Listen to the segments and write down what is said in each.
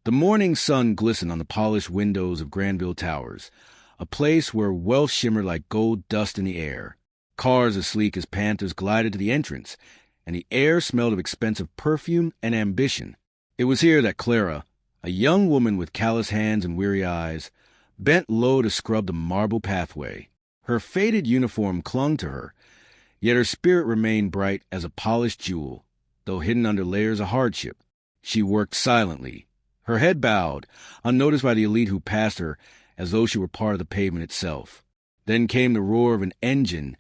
The morning sun glistened on the polished windows of Granville Towers, a place where wealth shimmered like gold dust in the air. Cars as sleek as panthers glided to the entrance, and the air smelled of expensive perfume and ambition. It was here that Clara, a young woman with callous hands and weary eyes, bent low to scrub the marble pathway. Her faded uniform clung to her, yet her spirit remained bright as a polished jewel, though hidden under layers of hardship. She worked silently, her head bowed, unnoticed by the elite who passed her as though she were part of the pavement itself. Then came the roar of an engine,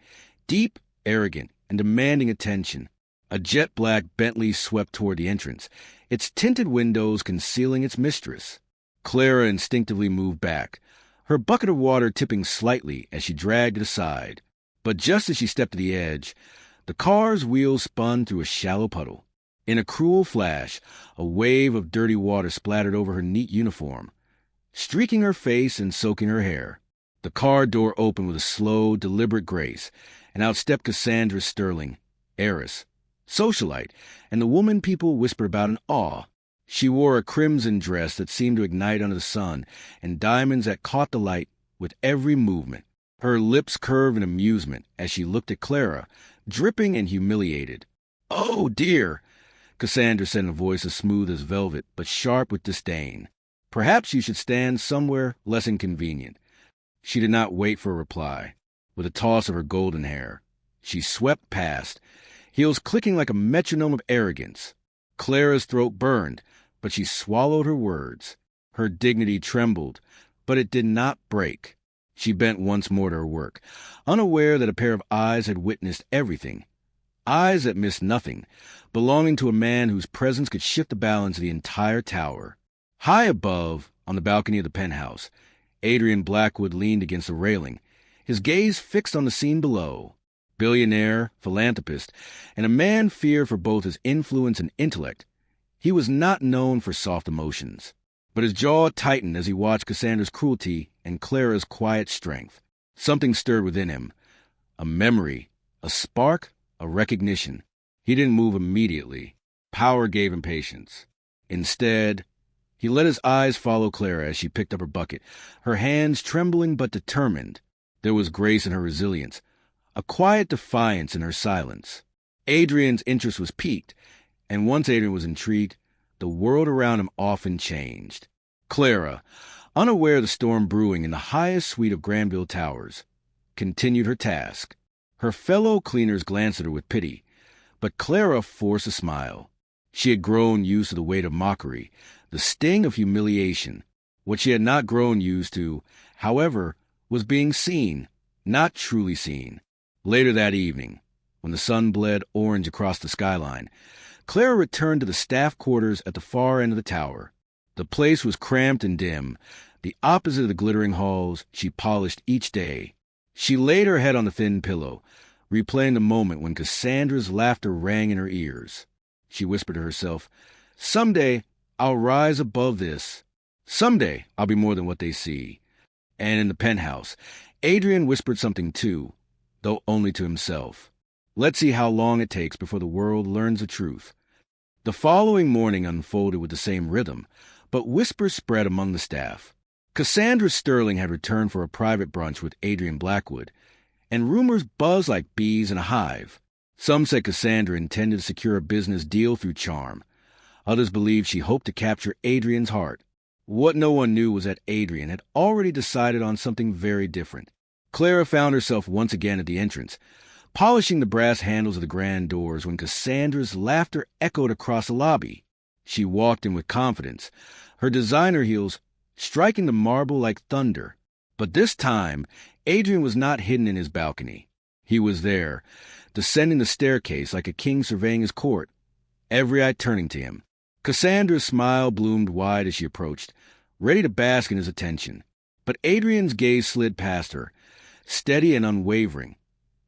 deep, arrogant, and demanding attention. A jet-black Bentley swept toward the entrance, its tinted windows concealing its mistress. Clara instinctively moved back, her bucket of water tipping slightly as she dragged it aside. But just as she stepped to the edge, the car's wheels spun through a shallow puddle. In a cruel flash, a wave of dirty water splattered over her neat uniform, streaking her face and soaking her hair. The car door opened with a slow, deliberate grace, and out stepped Cassandra Sterling, heiress, socialite, and the woman people whispered about in awe. She wore a crimson dress that seemed to ignite under the sun, and diamonds that caught the light with every movement. Her lips curved in amusement as she looked at Clara, dripping and humiliated. "Oh, dear," Cassandra said in a voice as smooth as velvet, but sharp with disdain. "Perhaps you should stand somewhere less inconvenient." She did not wait for a reply. With a toss of her golden hair, she swept past, heels clicking like a metronome of arrogance. Clara's throat burned, but she swallowed her words. Her dignity trembled, but it did not break. She bent once more to her work, unaware that a pair of eyes had witnessed everything. Eyes that missed nothing, belonging to a man whose presence could shift the balance of the entire tower. High above, on the balcony of the penthouse, Adrian Blackwood leaned against the railing, his gaze fixed on the scene below. Billionaire, philanthropist, and a man feared for both his influence and intellect, he was not known for soft emotions. But his jaw tightened as he watched Cassandra's cruelty and Clara's quiet strength. Something stirred within him. A memory, a spark, a recognition. He didn't move immediately. Power gave him patience. Instead, he let his eyes follow Clara as she picked up her bucket, her hands trembling but determined. There was grace in her resilience, a quiet defiance in her silence. Adrian's interest was piqued, and once Adrian was intrigued, the world around him often changed. Clara, unaware of the storm brewing in the highest suite of Granville Towers, continued her task. Her fellow cleaners glanced at her with pity, but Clara forced a smile. She had grown used to the weight of mockery, the sting of humiliation. What she had not grown used to, however, was being seen, not truly seen. Later that evening, when the sun bled orange across the skyline, Clara returned to the staff quarters at the far end of the tower. The place was cramped and dim, the opposite of the glittering halls she polished each day. She laid her head on the thin pillow, replaying the moment when Cassandra's laughter rang in her ears. She whispered to herself, "Someday I'll rise above this. Someday I'll be more than what they see." And in the penthouse, Adrian whispered something too, though only to himself. Let's see how long it takes before the world learns the truth. The following morning unfolded with the same rhythm, but whispers spread among the staff. Cassandra Sterling had returned for a private brunch with Adrian Blackwood, and rumors buzzed like bees in a hive. Some said Cassandra intended to secure a business deal through charm. Others believed she hoped to capture Adrian's heart. What no one knew was that Adrian had already decided on something very different. Clara found herself once again at the entrance, polishing the brass handles of the grand doors when Cassandra's laughter echoed across the lobby. She walked in with confidence, her designer heels striking the marble like thunder. But this time, Adrian was not hidden in his balcony. He was there, descending the staircase like a king surveying his court, every eye turning to him. Cassandra's smile bloomed wide as she approached, ready to bask in his attention. But Adrian's gaze slid past her, steady and unwavering,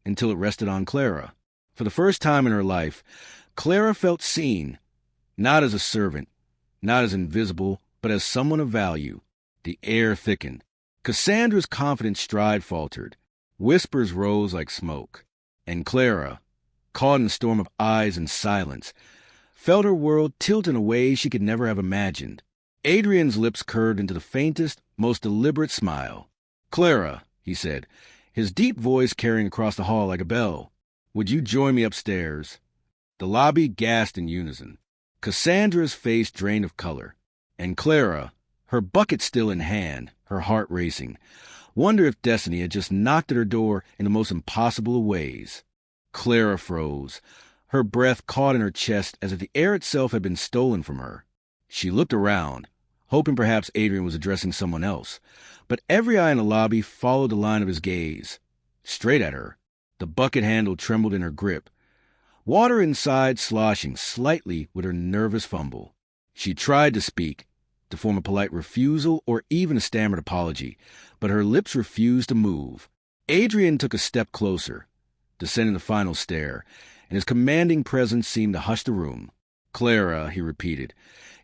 until it rested on Clara. For the first time in her life, Clara felt seen, not as a servant, not as invisible, but as someone of value. The air thickened. Cassandra's confident stride faltered. Whispers rose like smoke. And Clara, caught in a storm of eyes and silence, felt her world tilt in a way she could never have imagined. Adrian's lips curved into the faintest, most deliberate smile. "Clara," he said, his deep voice carrying across the hall like a bell, "would you join me upstairs?" The lobby gasped in unison. Cassandra's face drained of color, and Clara, her bucket still in hand, her heart racing, wondered if destiny had just knocked at her door in the most impossible of ways. Clara froze, her breath caught in her chest as if the air itself had been stolen from her. She looked around, hoping perhaps Adrian was addressing someone else, but every eye in the lobby followed the line of his gaze. Straight at her. The bucket handle trembled in her grip, water inside sloshing slightly with her nervous fumble. She tried to speak, to form a polite refusal or even a stammered apology, but her lips refused to move. Adrian took a step closer, descending the final stair, and his commanding presence seemed to hush the room. "Clara," he repeated,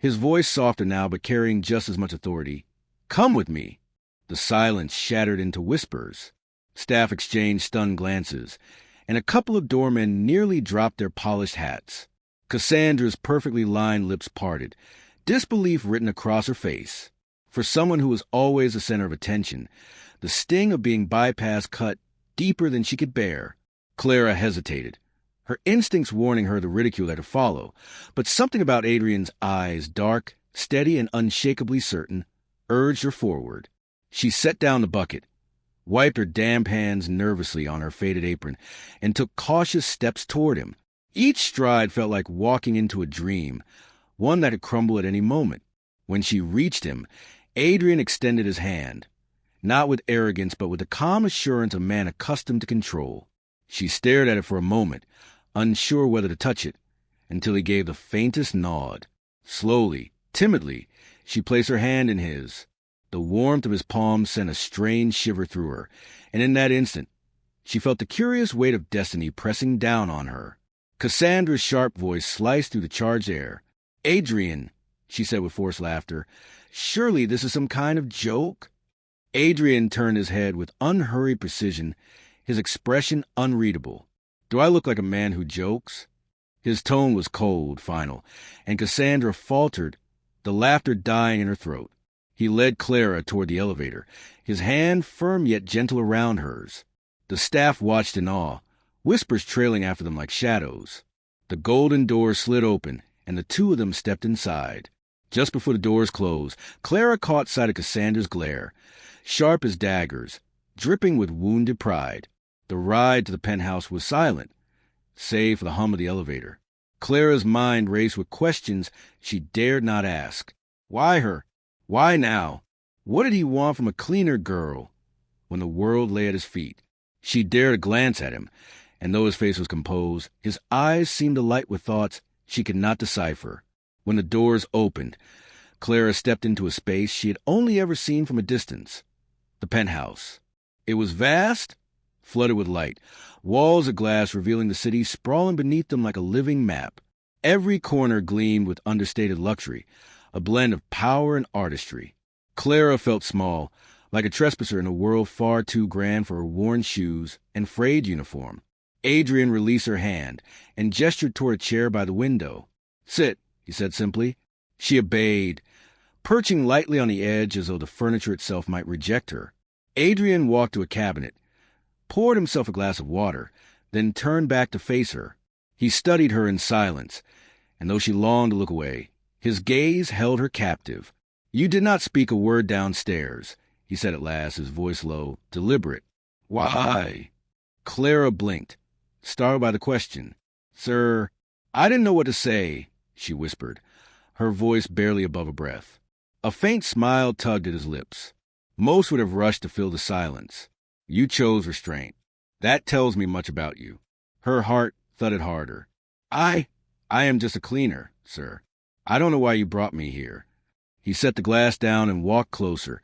his voice softer now but carrying just as much authority. "Come with me." The silence shattered into whispers. Staff exchanged stunned glances, and a couple of doormen nearly dropped their polished hats. Cassandra's perfectly lined lips parted, disbelief written across her face. For someone who was always the center of attention, the sting of being bypassed cut deeper than she could bear. Clara hesitated, her instincts warning her the ridicule that would follow, but something about Adrian's eyes, dark, steady, and unshakably certain, urged her forward. She set down the bucket, wiped her damp hands nervously on her faded apron, and took cautious steps toward him. Each stride felt like walking into a dream, one that could crumble at any moment. When she reached him, Adrian extended his hand, not with arrogance but with the calm assurance of a man accustomed to control. She stared at it for a moment, unsure whether to touch it, until he gave the faintest nod. Slowly, timidly, she placed her hand in his. The warmth of his palm sent a strange shiver through her, and in that instant, she felt the curious weight of destiny pressing down on her. Cassandra's sharp voice sliced through the charged air. "Adrian," she said with forced laughter, "surely this is some kind of joke?" Adrian turned his head with unhurried precision, his expression unreadable. "Do I look like a man who jokes?" His tone was cold, final, and Cassandra faltered, the laughter dying in her throat. He led Clara toward the elevator, his hand firm yet gentle around hers. The staff watched in awe, whispers trailing after them like shadows. The golden doors slid open, and the two of them stepped inside. Just before the doors closed, Clara caught sight of Cassandra's glare, sharp as daggers, dripping with wounded pride. The ride to the penthouse was silent, save for the hum of the elevator. Clara's mind raced with questions she dared not ask. Why her? Why now? What did he want from a cleaner girl when the world lay at his feet? She dared a glance at him, and though his face was composed, his eyes seemed alight with thoughts she could not decipher. When the doors opened, Clara stepped into a space she had only ever seen from a distance. The penthouse. It was vast, flooded with light, walls of glass revealing the city sprawling beneath them like a living map. Every corner gleamed with understated luxury, a blend of power and artistry. Clara felt small, like a trespasser in a world far too grand for her worn shoes and frayed uniform. Adrian released her hand and gestured toward a chair by the window. "Sit," he said simply. She obeyed, perching lightly on the edge as though the furniture itself might reject her. Adrian walked to a cabinet, poured himself a glass of water, then turned back to face her. He studied her in silence, and though she longed to look away, his gaze held her captive. "You did not speak a word downstairs," he said at last, his voice low, deliberate. "Why?" Clara blinked, startled by the question. "Sir, I didn't know what to say," she whispered, her voice barely above a breath. A faint smile tugged at his lips. Most would have rushed to fill the silence. "You chose restraint. That tells me much about you." Her heart thudded harder. I am just a cleaner, sir. I don't know why you brought me here." He set the glass down and walked closer,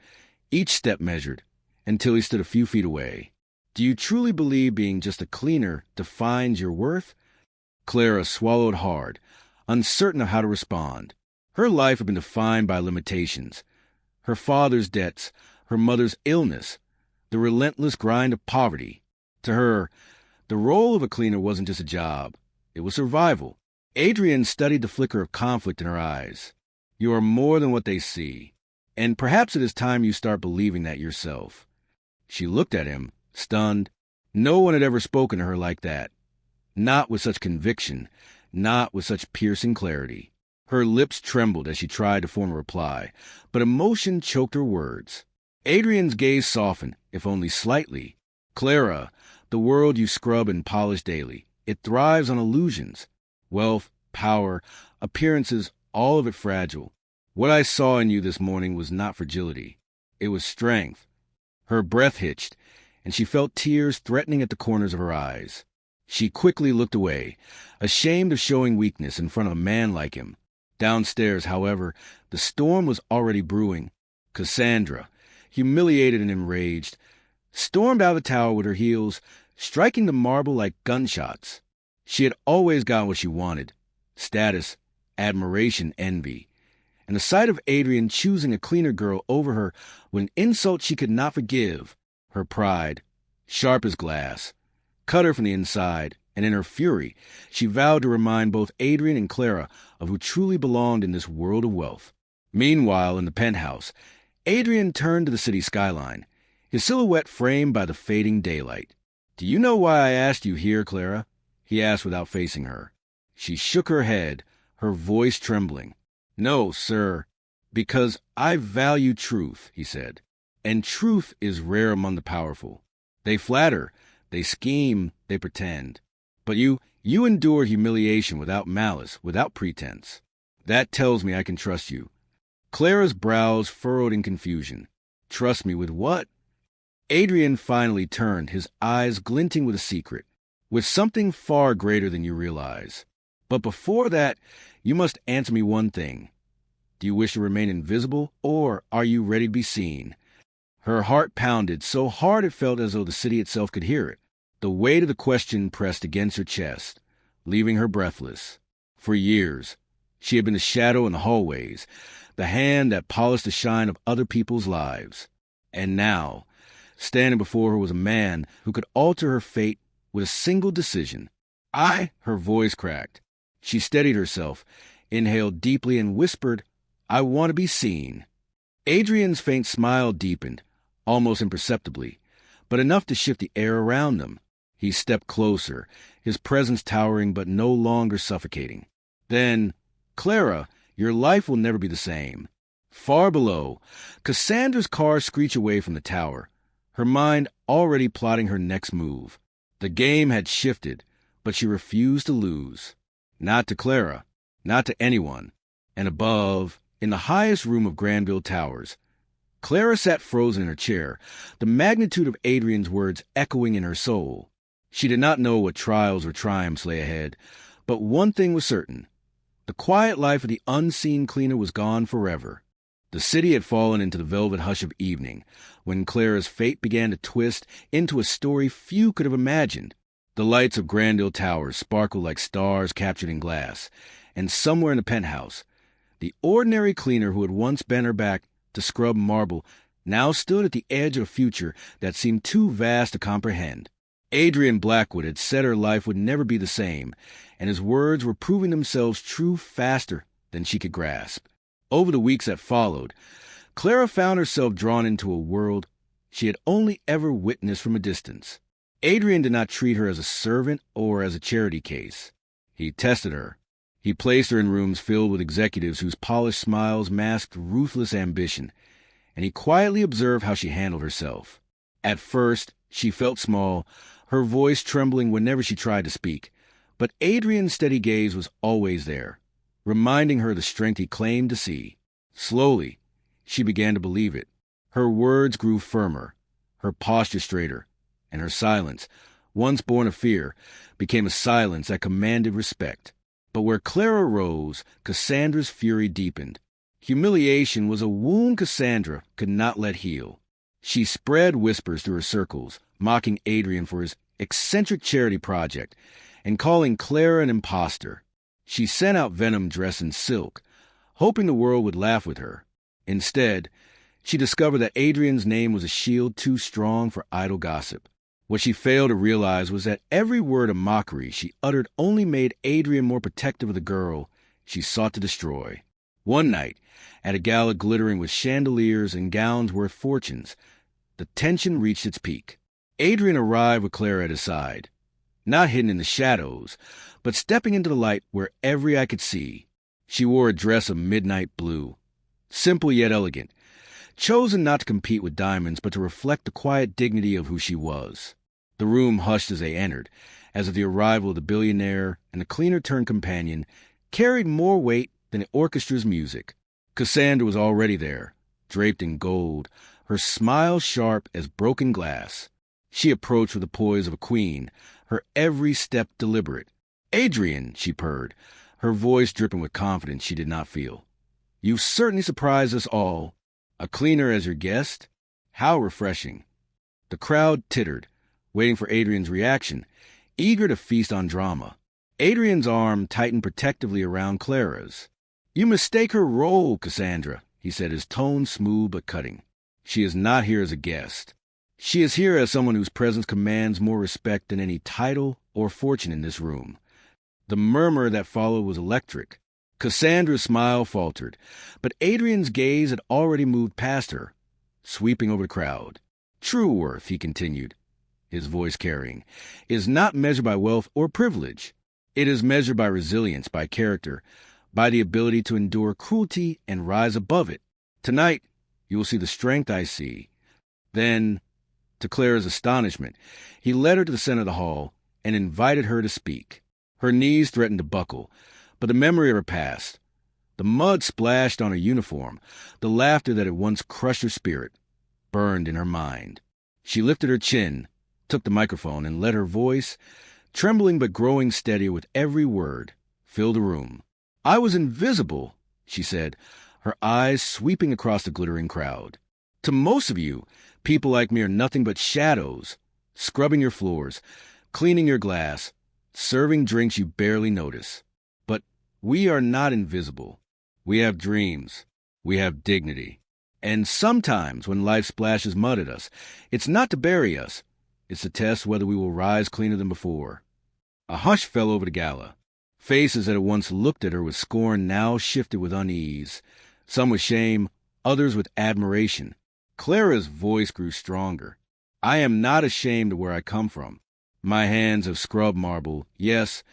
each step measured, until he stood a few feet away. "Do you truly believe being just a cleaner defines your worth?" Clara swallowed hard, uncertain of how to respond. Her life had been defined by limitations. Her father's debts, her mother's illness, the relentless grind of poverty. To her, the role of a cleaner wasn't just a job. It was survival. Adrian studied the flicker of conflict in her eyes. You are more than what they see. And perhaps it is time you start believing that yourself. She looked at him, stunned. No one had ever spoken to her like that. Not with such conviction, not with such piercing clarity. Her lips trembled as she tried to form a reply, but emotion choked her words. Adrian's gaze softened, if only slightly. Clara, the world you scrub and polish daily, it thrives on illusions. Wealth, power, appearances, all of it fragile. What I saw in you this morning was not fragility. It was strength. Her breath hitched, and she felt tears threatening at the corners of her eyes. She quickly looked away, ashamed of showing weakness in front of a man like him. Downstairs, however, the storm was already brewing. Cassandra, humiliated and enraged, stormed out of the tower with her heels, striking the marble like gunshots. She had always gotten what she wanted: status, admiration, envy. And the sight of Adrian choosing a cleaner girl over her with an insult she could not forgive, her pride, sharp as glass, cut her from the inside, and in her fury, she vowed to remind both Adrian and Clara of who truly belonged in this world of wealth. Meanwhile, in the penthouse, Adrian turned to the city skyline, his silhouette framed by the fading daylight. "Do you know why I asked you here, Clara?" he asked without facing her. She shook her head, her voice trembling. "No, sir, because I value truth," he said. "And truth is rare among the powerful. They flatter, they scheme, they pretend. But you endure humiliation without malice, without pretense. That tells me I can trust you." Clara's brows furrowed in confusion. "Trust me with what?" Adrian finally turned, his eyes glinting with a secret, with something far greater than you realize. "But before that, you must answer me one thing. Do you wish to remain invisible, or are you ready to be seen?" Her heart pounded so hard it felt as though the city itself could hear it. The weight of the question pressed against her chest, leaving her breathless. For years, she had been the shadow in the hallways, the hand that polished the shine of other people's lives. And now, standing before her was a man who could alter her fate with a single decision. Her voice cracked. She steadied herself, inhaled deeply, and whispered, "I want to be seen." Adrian's faint smile deepened, almost imperceptibly, but enough to shift the air around them. He stepped closer, his presence towering but no longer suffocating. "Then, Clara, your life will never be the same." Far below, Cassandra's car screeched away from the tower, her mind already plotting her next move. The game had shifted, but she refused to lose. Not to Clara, not to anyone. And above, in the highest room of Granville Towers, Clara sat frozen in her chair, the magnitude of Adrian's words echoing in her soul. She did not know what trials or triumphs lay ahead, but one thing was certain. The quiet life of the unseen cleaner was gone forever. The city had fallen into the velvet hush of evening, when Clara's fate began to twist into a story few could have imagined. The lights of Granville Towers sparkled like stars captured in glass, and somewhere in the penthouse, the ordinary cleaner who had once bent her back to scrub marble now stood at the edge of a future that seemed too vast to comprehend. Adrian Blackwood had said her life would never be the same, and his words were proving themselves true faster than she could grasp. Over the weeks that followed, Clara found herself drawn into a world she had only ever witnessed from a distance. Adrian did not treat her as a servant or as a charity case. He tested her. He placed her in rooms filled with executives whose polished smiles masked ruthless ambition, and he quietly observed how she handled herself. At first, she felt small, her voice trembling whenever she tried to speak, but Adrian's steady gaze was always there, reminding her of the strength he claimed to see. Slowly, she began to believe it. Her words grew firmer, her posture straighter, and her silence, once born of fear, became a silence that commanded respect. But where Clara rose, Cassandra's fury deepened. Humiliation was a wound Cassandra could not let heal. She spread whispers through her circles, mocking Adrian for his eccentric charity project and calling Clara an imposter. She sent out venom dressed in silk, hoping the world would laugh with her. Instead, she discovered that Adrian's name was a shield too strong for idle gossip. What she failed to realize was that every word of mockery she uttered only made Adrian more protective of the girl she sought to destroy. One night, at a gala glittering with chandeliers and gowns worth fortunes. The tension reached its peak. Adrian arrived with Clara at his side, not hidden in the shadows, but stepping into the light where every eye could see. She wore a dress of midnight blue, simple yet elegant, chosen not to compete with diamonds but to reflect the quiet dignity of who she was. The room hushed as they entered, as if the arrival of the billionaire and the cleaner-turned companion carried more weight than the orchestra's music. Cassandra was already there, draped in gold, her smile sharp as broken glass. She approached with the poise of a queen, her every step deliberate. "Adrian," she purred, her voice dripping with confidence she did not feel. "You've certainly surprised us all. A cleaner as your guest? How refreshing." The crowd tittered, waiting for Adrian's reaction, eager to feast on drama. Adrian's arm tightened protectively around Clara's. "You mistake her role, Cassandra," he said, his tone smooth but cutting. "She is not here as a guest. She is here as someone whose presence commands more respect than any title or fortune in this room." The murmur that followed was electric. Cassandra's smile faltered, but Adrian's gaze had already moved past her, sweeping over the crowd. "True worth," he continued, his voice carrying, "is not measured by wealth or privilege. It is measured by resilience, by character, by the ability to endure cruelty and rise above it. Tonight, you will see the strength I see." Then, to Clara's astonishment, he led her to the center of the hall and invited her to speak. Her knees threatened to buckle, but the memory of her past, the mud splashed on her uniform, the laughter that had once crushed her spirit, burned in her mind. She lifted her chin, took the microphone, and let her voice, trembling but growing steadier with every word, fill the room. "I was invisible," she said, her eyes sweeping across the glittering crowd. "To most of you, people like me are nothing but shadows, scrubbing your floors, cleaning your glass, serving drinks you barely notice. But we are not invisible. We have dreams. We have dignity. And sometimes when life splashes mud at us, it's not to bury us. It's to test whether we will rise cleaner than before." A hush fell over the gala. Faces that had once looked at her with scorn now shifted with unease, some with shame, others with admiration. Clara's voice grew stronger. "I am not ashamed of where I come from. My hands have scrubbed marble, yes,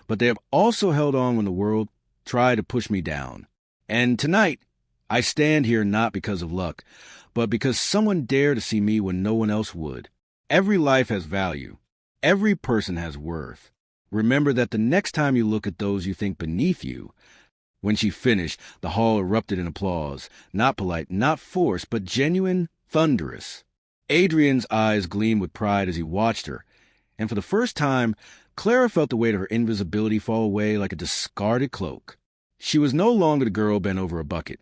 but they have also held on when the world tried to push me down. And tonight, I stand here not because of luck, but because someone dared to see me when no one else would. Every life has value. Every person has worth. Remember that the next time you look at those you think beneath you." When she finished, the hall erupted in applause, not polite, not forced, but genuine, thunderous. Adrian's eyes gleamed with pride as he watched her, and for the first time, Clara felt the weight of her invisibility fall away like a discarded cloak. She was no longer the girl bent over a bucket.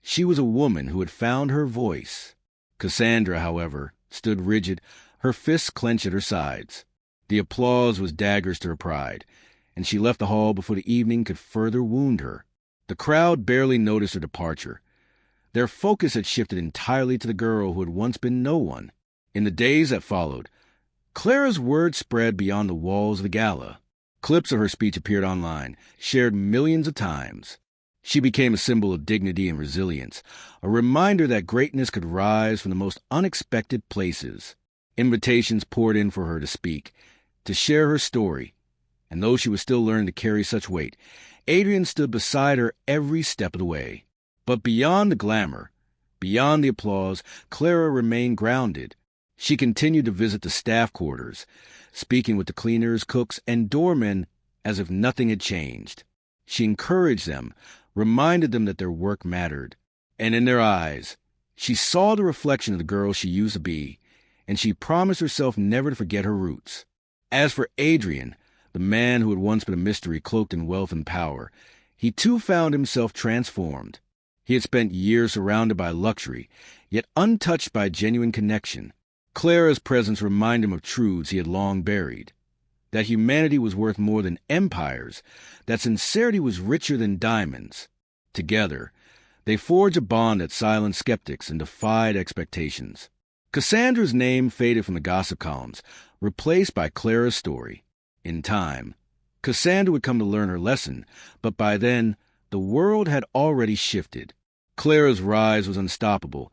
She was a woman who had found her voice. Cassandra, however, stood rigid, her fists clenched at her sides. The applause was daggers to her pride, and she left the hall before the evening could further wound her. The crowd barely noticed her departure. Their focus had shifted entirely to the girl who had once been no one. In the days that followed, Clara's word spread beyond the walls of the gala. Clips of her speech appeared online, shared millions of times. She became a symbol of dignity and resilience, a reminder that greatness could rise from the most unexpected places. Invitations poured in for her to speak, to share her story, and though she was still learning to carry such weight, Adrian stood beside her every step of the way. But beyond the glamour, beyond the applause, Clara remained grounded. She continued to visit the staff quarters, speaking with the cleaners, cooks, and doormen as if nothing had changed. She encouraged them, reminded them that their work mattered. And in their eyes, she saw the reflection of the girl she used to be, and she promised herself never to forget her roots. As for Adrian, the man who had once been a mystery cloaked in wealth and power, he too found himself transformed. He had spent years surrounded by luxury, yet untouched by genuine connection. Clara's presence reminded him of truths he had long buried. That humanity was worth more than empires, that sincerity was richer than diamonds. Together, they forged a bond that silenced skeptics and defied expectations. Cassandra's name faded from the gossip columns, replaced by Clara's story. In time, Cassandra would come to learn her lesson, but by then, the world had already shifted. Clara's rise was unstoppable,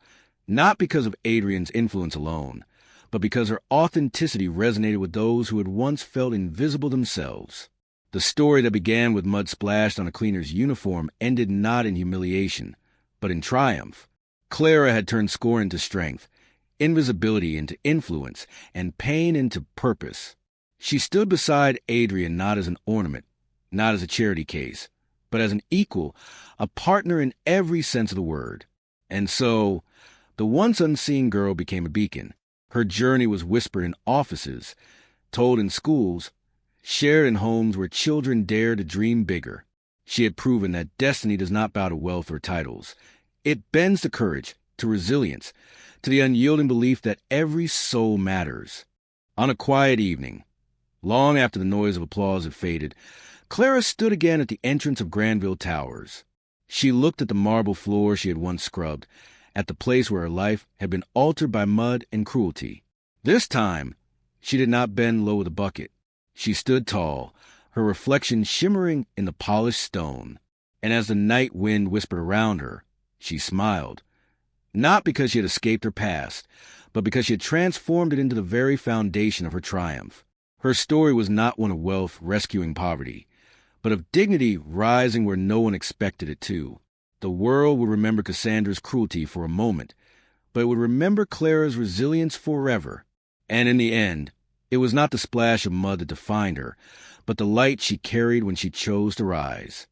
not because of Adrian's influence alone, but because her authenticity resonated with those who had once felt invisible themselves. The story that began with mud splashed on a cleaner's uniform ended not in humiliation, but in triumph. Clara had turned scorn into strength, invisibility into influence, and pain into purpose. She stood beside Adrian not as an ornament, not as a charity case, but as an equal, a partner in every sense of the word. And so, the once unseen girl became a beacon. Her journey was whispered in offices, told in schools, shared in homes where children dared to dream bigger. She had proven that destiny does not bow to wealth or titles. It bends to courage, to resilience, to the unyielding belief that every soul matters. On a quiet evening, long after the noise of applause had faded, Clara stood again at the entrance of Granville Towers. She looked at the marble floor she had once scrubbed, at the place where her life had been altered by mud and cruelty. This time, she did not bend low with a bucket. She stood tall, her reflection shimmering in the polished stone. And as the night wind whispered around her, she smiled. Not because she had escaped her past, but because she had transformed it into the very foundation of her triumph. Her story was not one of wealth rescuing poverty, but of dignity rising where no one expected it to. The world would remember Cassandra's cruelty for a moment, but it would remember Clara's resilience forever. And in the end, it was not the splash of mud that defined her, but the light she carried when she chose to rise.